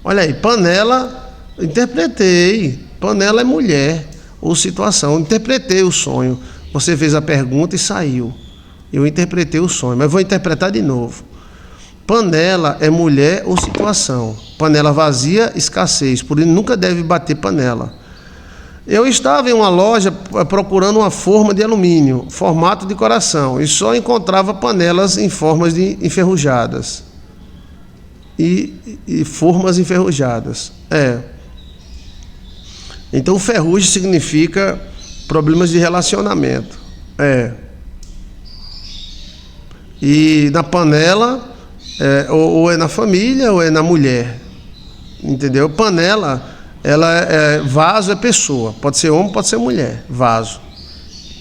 Olha aí, panela, interpretei. Panela é mulher ou situação. Interpretei o sonho. Você fez a pergunta e saiu. Eu interpretei o sonho, mas vou interpretar de novo. Panela é mulher ou situação. Panela vazia, escassez. Por isso nunca deve bater panela. Eu estava em uma loja procurando uma forma de alumínio, formato de coração, e só encontrava panelas em formas de enferrujadas. E formas enferrujadas. Então, ferrugem significa problemas de relacionamento. E na panela, ou é na família ou é na mulher. Entendeu? Panela, vaso é pessoa. Pode ser homem, pode ser mulher. Vaso.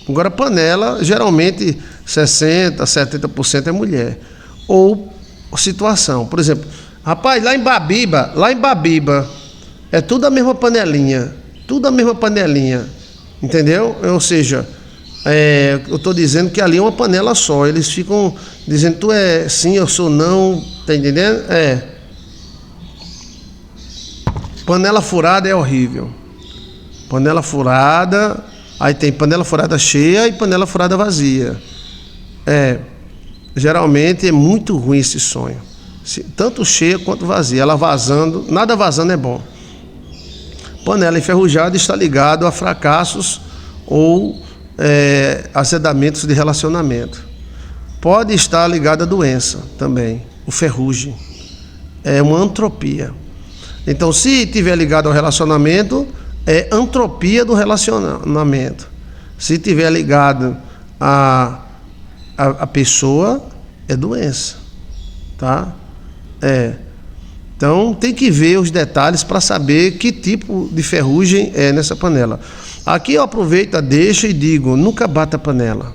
Agora, panela, geralmente 60%, 70% é mulher. Ou situação. Por exemplo, rapaz, lá em Babiba, é tudo a mesma panelinha. Tudo a mesma panelinha. Entendeu? Ou seja, eu estou dizendo que ali é uma panela só. Eles ficam dizendo, tu é sim, eu sou não. Tá entendendo? Panela furada é horrível. Panela furada, aí tem panela furada cheia e panela furada vazia. Geralmente é muito ruim esse sonho. Tanto cheia quanto vazia. Ela vazando, nada vazando é bom. Panela enferrujada está ligado a fracassos ou azedamentos de relacionamento. Pode estar ligado à doença também, o ferrugem. É uma antropia. Então, se estiver ligado ao relacionamento, é antropia do relacionamento. Se estiver ligado à pessoa, é doença. Tá? Então, tem que ver os detalhes para saber que tipo de ferrugem é nessa panela. Aqui eu aproveito a deixa e digo, nunca bata panela.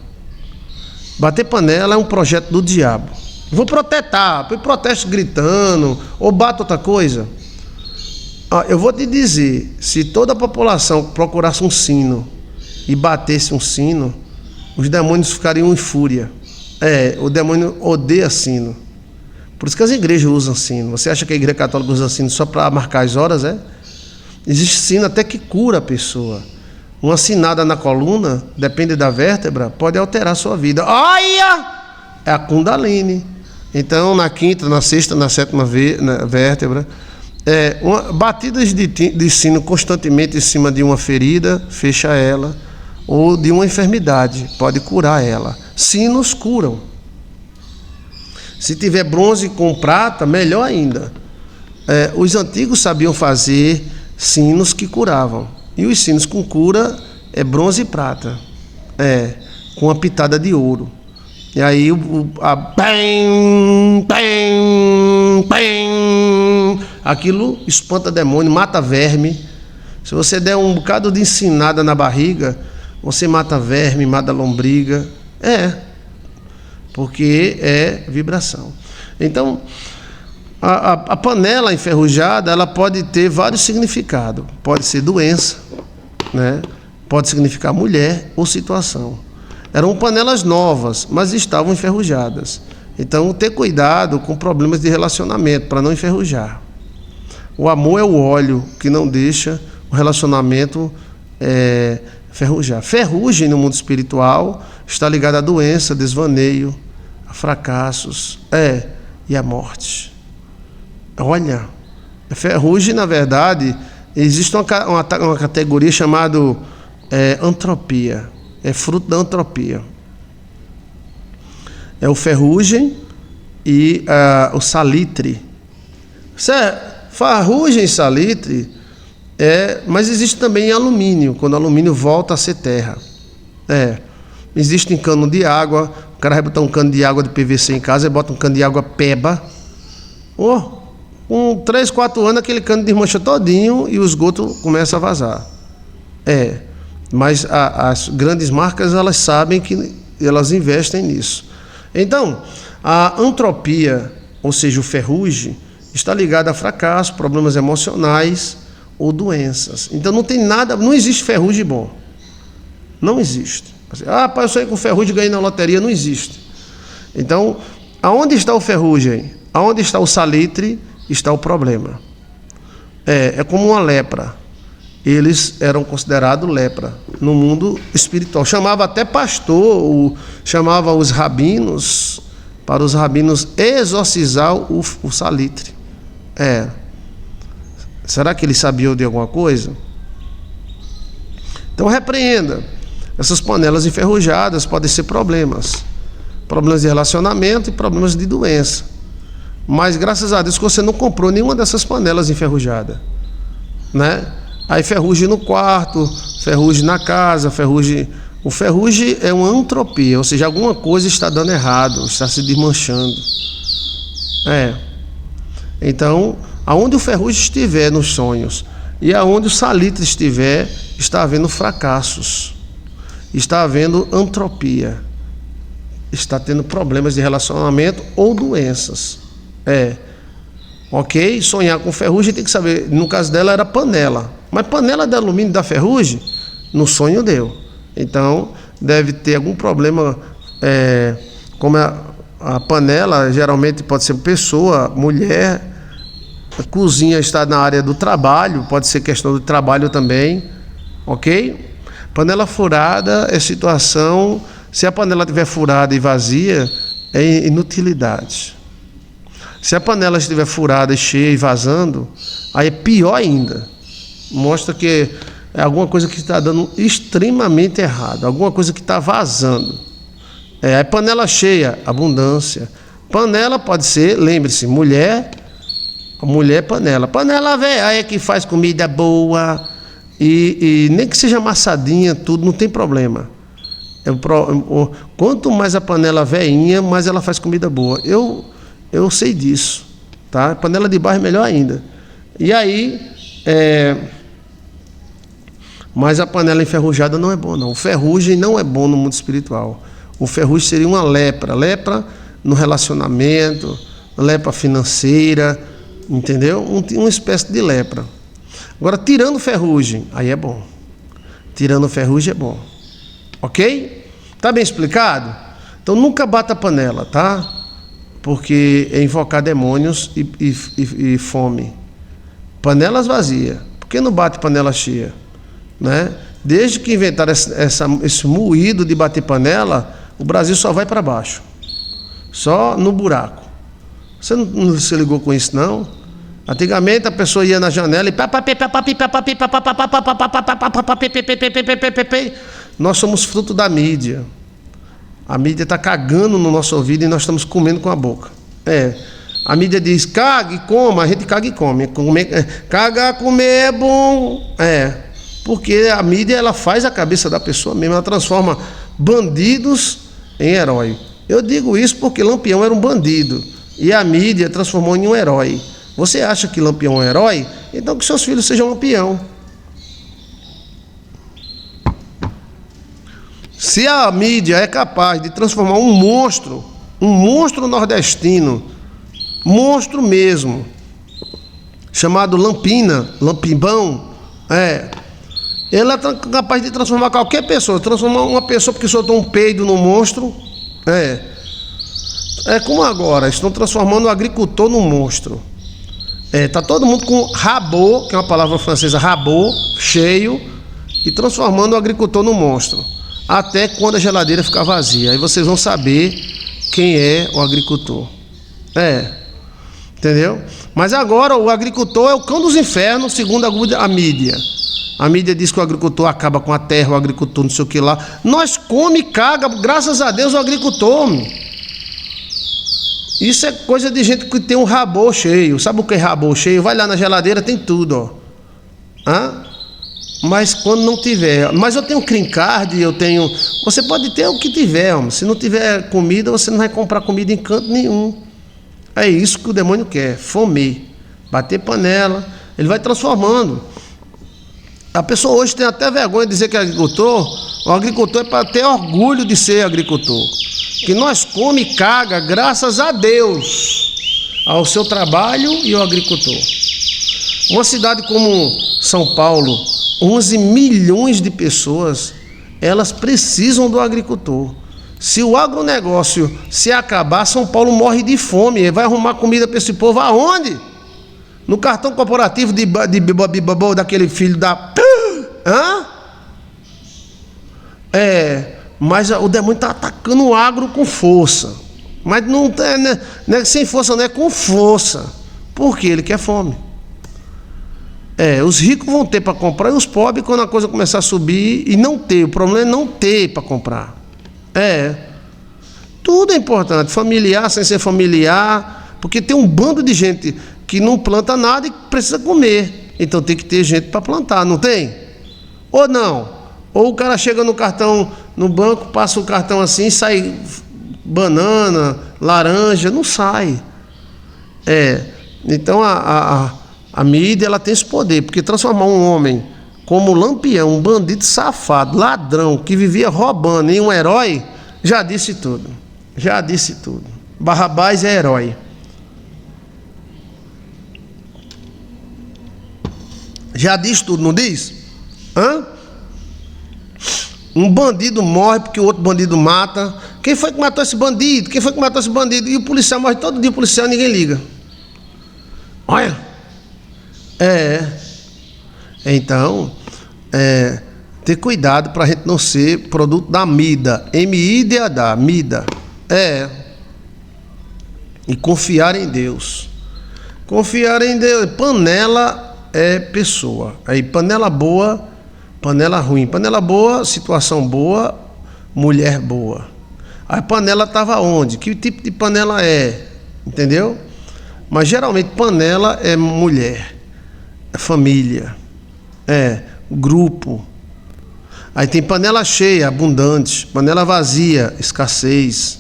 Bater panela é um projeto do diabo. Vou protestar, protesto gritando, ou bato outra coisa. Eu vou te dizer, se toda a população procurasse um sino e batesse um sino, os demônios ficariam em fúria. O demônio odeia sino. Por isso que as igrejas usam sino. Você acha que a igreja católica usa sino só para marcar as horas? Existe sino até que cura a pessoa. Uma sinada na coluna, depende da vértebra, pode alterar a sua vida. Olha! É a Kundalini. Então, na quinta, na sexta, na sétima vértebra, batidas de sino constantemente em cima de uma ferida, fecha ela, ou de uma enfermidade, pode curar ela. Sinos curam. Se tiver bronze com prata, melhor ainda. Os antigos sabiam fazer sinos que curavam. E os sinos com cura é bronze e prata. Com a pitada de ouro. E aí aquilo espanta demônio, mata verme. Se você der um bocado de ensinada na barriga, você mata verme, mata lombriga. Porque é vibração. Então, a panela enferrujada, ela pode ter vários significados. Pode ser doença, né? Pode significar mulher ou situação. Eram panelas novas, mas estavam enferrujadas. Então, ter cuidado com problemas de relacionamento, para não enferrujar. O amor é o óleo que não deixa o relacionamento ferrujar. Ferrugem no mundo espiritual está ligada à doença, desvaneio, a fracassos, e à morte. Olha, ferrugem, na verdade, existe uma categoria chamada antropia. É fruto da antropia. É o ferrugem e o salitre. Ferrugem e salitre, mas existe também alumínio, quando o alumínio volta a ser terra. Existe em cano de água. O cara vai botar um cano de água de PVC em casa e bota um cano de água peba. Com 3, 4 anos aquele cano desmancha todinho e o esgoto começa a vazar. Mas as grandes marcas, elas sabem que elas investem nisso. Então, a antropia, ou seja, o ferrugem, está ligada a fracasso, problemas emocionais ou doenças. Então não existe ferrugem bom. Não existe. Pai, eu sonhei com ferrugem e ganhei na loteria. Não existe. Então, aonde está o ferrugem? Aonde está o salitre, está o problema. É como uma lepra. Eles eram considerados lepra no mundo espiritual. Chamava até pastor, chamava os rabinos, para os rabinos exorcizar o salitre. Será que eles sabiam de alguma coisa? Então repreenda. Essas panelas enferrujadas podem ser problemas de relacionamento e problemas de doença. Mas graças a Deus que você não comprou nenhuma dessas panelas enferrujadas, né? Aí ferrugem no quarto, ferrugem na casa, o ferrugem é uma entropia, ou seja, alguma coisa está dando errado, está se desmanchando. Então, aonde o ferrugem estiver nos sonhos e aonde o salitre estiver, está havendo fracassos, está havendo entropia, está tendo problemas de relacionamento ou doenças. Ok? Sonhar com ferrugem tem que saber, no caso dela era panela, mas panela de alumínio da ferrugem, no sonho deu. Então, deve ter algum problema, como a panela, geralmente pode ser pessoa, mulher, a cozinha está na área do trabalho, pode ser questão do trabalho também, ok? Panela furada é situação, se a panela estiver furada e vazia, é inutilidade. Se a panela estiver furada e cheia e vazando, aí é pior ainda. Mostra que é alguma coisa que está dando extremamente errado, alguma coisa que está vazando. A panela cheia, abundância. Panela pode ser, lembre-se, mulher panela. Panela velha é que faz comida boa e nem que seja amassadinha, tudo, não tem problema. Quanto mais a panela velhinha, mais ela faz comida boa. Eu sei disso, tá? Panela de barro é melhor ainda. E aí, mas a panela enferrujada não é bom, não. O ferrugem não é bom no mundo espiritual. O ferrugem seria uma lepra no relacionamento, lepra financeira, entendeu? Uma espécie de lepra. Agora, tirando ferrugem, aí é bom. Tirando ferrugem é bom. Ok? Tá bem explicado? Então nunca bata a panela, tá? Porque é invocar demônios e fome. Panelas vazias. Por que não bate panela cheia? Né? Desde que inventaram esse moído de bater panela, o Brasil só vai para baixo. Só no buraco. Você não se ligou com isso, não? Antigamente a pessoa ia na janela e... Nós somos fruto da mídia. A mídia está cagando no nosso ouvido e nós estamos comendo com a boca. A mídia diz, caga e coma, a gente caga e come. Cagar, comer é bom. Porque a mídia, ela faz a cabeça da pessoa mesmo, ela transforma bandidos em herói. Eu digo isso porque Lampião era um bandido e a mídia transformou em um herói. Você acha que Lampião é um herói? Então que seus filhos sejam Lampião. Se a mídia é capaz de transformar um monstro nordestino, monstro mesmo, chamado Lampibão, ela é capaz de transformar qualquer pessoa, transformar uma pessoa porque soltou um peido no monstro, como agora, estão transformando o agricultor num monstro. Tá todo mundo com rabot, que é uma palavra francesa, rabot, cheio, e transformando o agricultor num monstro. Até quando a geladeira ficar vazia. Aí vocês vão saber quem é o agricultor. Entendeu? Mas agora o agricultor é o cão dos infernos, segundo a mídia. A mídia diz que o agricultor acaba com a terra, o agricultor não sei o que lá. Nós come e caga, graças a Deus, o agricultor. Isso é coisa de gente que tem um rabô cheio. Sabe o que é rabô cheio? Vai lá na geladeira, tem tudo, ó. Mas quando não tiver... Mas eu tenho cream card, Você pode ter o que tiver, homem. Se não tiver comida, você não vai comprar comida em canto nenhum. É isso que o demônio quer, fome. Bater panela, ele vai transformando. A pessoa hoje tem até vergonha de dizer que é agricultor. O agricultor é para ter orgulho de ser agricultor. Que nós come e caga, graças a Deus, ao seu trabalho e ao agricultor. Uma cidade como São Paulo, 11 milhões de pessoas, elas precisam do agricultor. Se o agronegócio se acabar, São Paulo morre de fome. Ele vai arrumar comida para esse povo aonde? No cartão corporativo de Bibabibabô, daquele filho da... Hã? Mas o demônio está atacando o agro com força. Mas não é sem força, não é com força. Porque ele quer fome. Os ricos vão ter para comprar e os pobres, quando a coisa começar a subir, e não ter. O problema é não ter para comprar. Tudo é importante. Familiar, sem ser familiar. Porque tem um bando de gente que não planta nada e precisa comer. Então tem que ter gente para plantar, não tem? Ou não? Ou o cara chega no cartão, no banco, passa o cartão assim, sai banana, laranja, não sai. Então a mídia, ela tem esse poder, porque transformar um homem como Lampião, um bandido safado, ladrão, que vivia roubando, em um herói, já disse tudo. Já disse tudo. Barrabás é herói. Já diz tudo, não diz? Um bandido morre porque o outro bandido mata. Quem foi que matou esse bandido? Quem foi que matou esse bandido? E o policial morre todo dia, o policial, ninguém liga. Olha. Então, ter cuidado para a gente não ser produto da mida. M-I-D-A-D-A, mida. E confiar em Deus. Confiar em Deus. Panela é pessoa. Aí panela boa, panela ruim. Panela boa, situação boa, mulher boa. Aí panela estava onde? Que tipo de panela é? Entendeu? Mas geralmente panela é mulher, é família, grupo. Aí tem panela cheia, abundante. Panela vazia, escassez.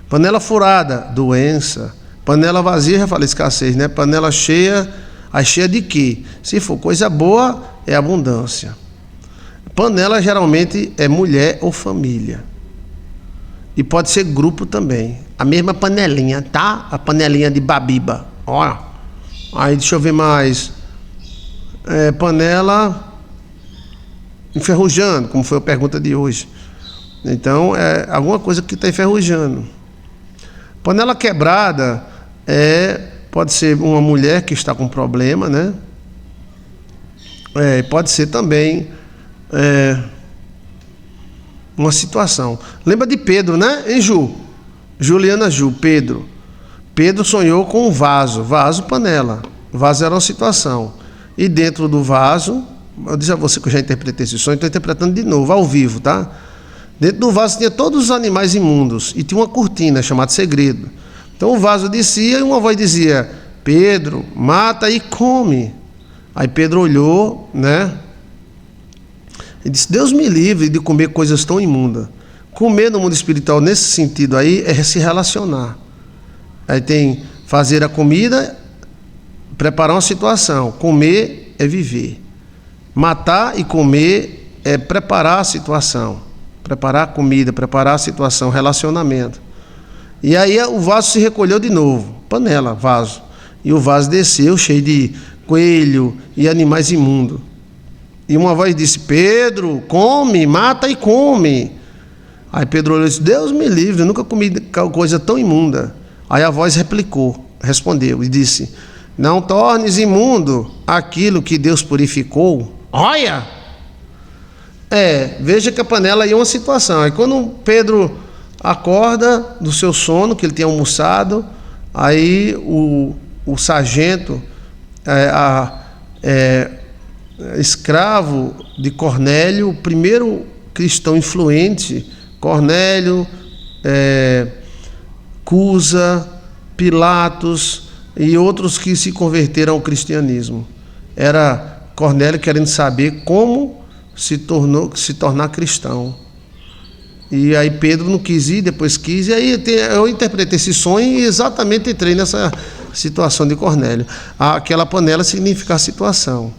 Panela furada, doença. Panela vazia, já falei escassez, né? Panela cheia, aí cheia de quê? Se for coisa boa, é abundância. Panela geralmente é mulher ou família. E pode ser grupo também. A mesma panelinha, tá? A panelinha de Babiba. Olha. Aí deixa eu ver mais. Panela enferrujando, como foi a pergunta de hoje. Então, é alguma coisa que está enferrujando. Panela quebrada pode ser uma mulher que está com problema, né? Pode ser também uma situação. Lembra de Pedro, né? Hein, Ju? Juliana Ju, Pedro. Pedro sonhou com um vaso. Vaso, panela. Vaso era uma situação. E dentro do vaso, eu disse a você que eu já interpretei esse sonho, estou interpretando de novo, ao vivo, tá? Dentro do vaso tinha todos os animais imundos e tinha uma cortina chamada segredo. Então o vaso descia e uma voz dizia: Pedro, mata e come. Aí Pedro olhou, né? E disse: Deus me livre de comer coisas tão imundas. Comer no mundo espiritual, nesse sentido aí, é se relacionar. Aí tem fazer a comida, preparar uma situação. Comer é viver. Matar e comer é preparar a situação. Preparar a comida, preparar a situação, relacionamento. E aí o vaso se recolheu de novo. Panela, vaso. E o vaso desceu cheio de coelho e animais imundos. E uma voz disse: Pedro, come, mata e come. Aí Pedro olhou e disse: Deus me livre, eu nunca comi coisa tão imunda. Aí a voz respondeu e disse: Não tornes imundo aquilo que Deus purificou. Olha! Veja que a panela ia uma situação. Aí quando Pedro acorda do seu sono, que ele tinha almoçado, aí o sargento, escravo de Cornélio, o primeiro cristão influente, Cornélio, Cusa, Pilatos e outros que se converteram ao cristianismo. Era Cornélio querendo saber como se tornar cristão. E aí Pedro não quis ir, depois quis, e aí eu interpretei esse sonho e exatamente entrei nessa situação de Cornélio. Aquela panela significa a situação.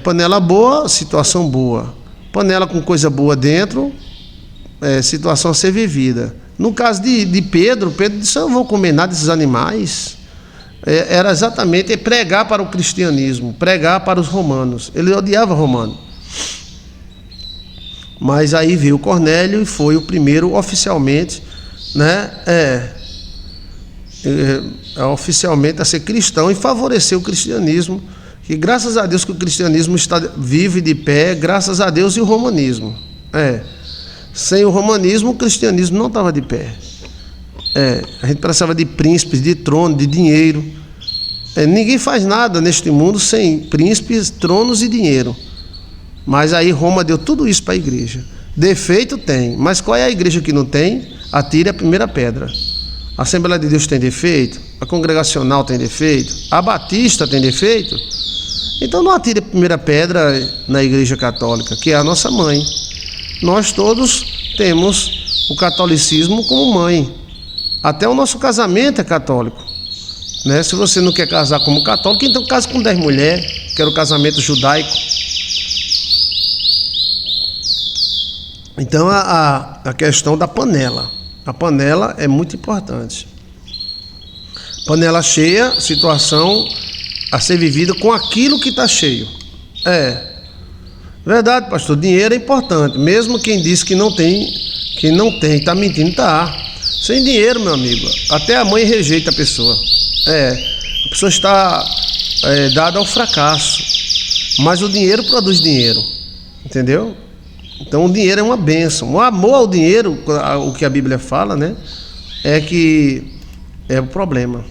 Panela boa, situação boa. Panela com coisa boa dentro, situação a ser vivida. No caso de Pedro disse: eu não vou comer nada desses animais. Era exatamente pregar para o cristianismo, pregar para os romanos. Ele odiava romano. Mas aí veio Cornélio e foi o primeiro oficialmente, né? oficialmente a ser cristão e favorecer o cristianismo, que graças a Deus que o cristianismo está vivo e de pé, graças a Deus, e o romanismo. Sem o romanismo, o cristianismo não estava de pé. A gente precisava de príncipes, de trono, de dinheiro. Ninguém faz nada neste mundo sem príncipes, tronos e dinheiro. Mas aí Roma deu tudo isso para a igreja. Defeito tem, mas qual é a igreja que não tem? Atire a primeira pedra. A Assembleia de Deus tem defeito? A Congregacional tem defeito? A Batista tem defeito? Então não atire a primeira pedra na Igreja Católica, que é a nossa mãe. Nós todos temos o catolicismo como mãe. Até o nosso casamento é católico, né? Se você não quer casar como católico, então case com 10 mulheres, que era o casamento judaico. Então a questão da panela. A panela é muito importante. Panela cheia, situação a ser vivida com aquilo que está cheio. Verdade, pastor, dinheiro é importante. Mesmo quem diz que não tem, está mentindo, tá. Sem dinheiro, meu amigo, até a mãe rejeita a pessoa. A pessoa está dada ao fracasso. Mas o dinheiro produz dinheiro, entendeu? Então o dinheiro é uma bênção. O amor ao dinheiro, o que a Bíblia fala, né, é que é o problema.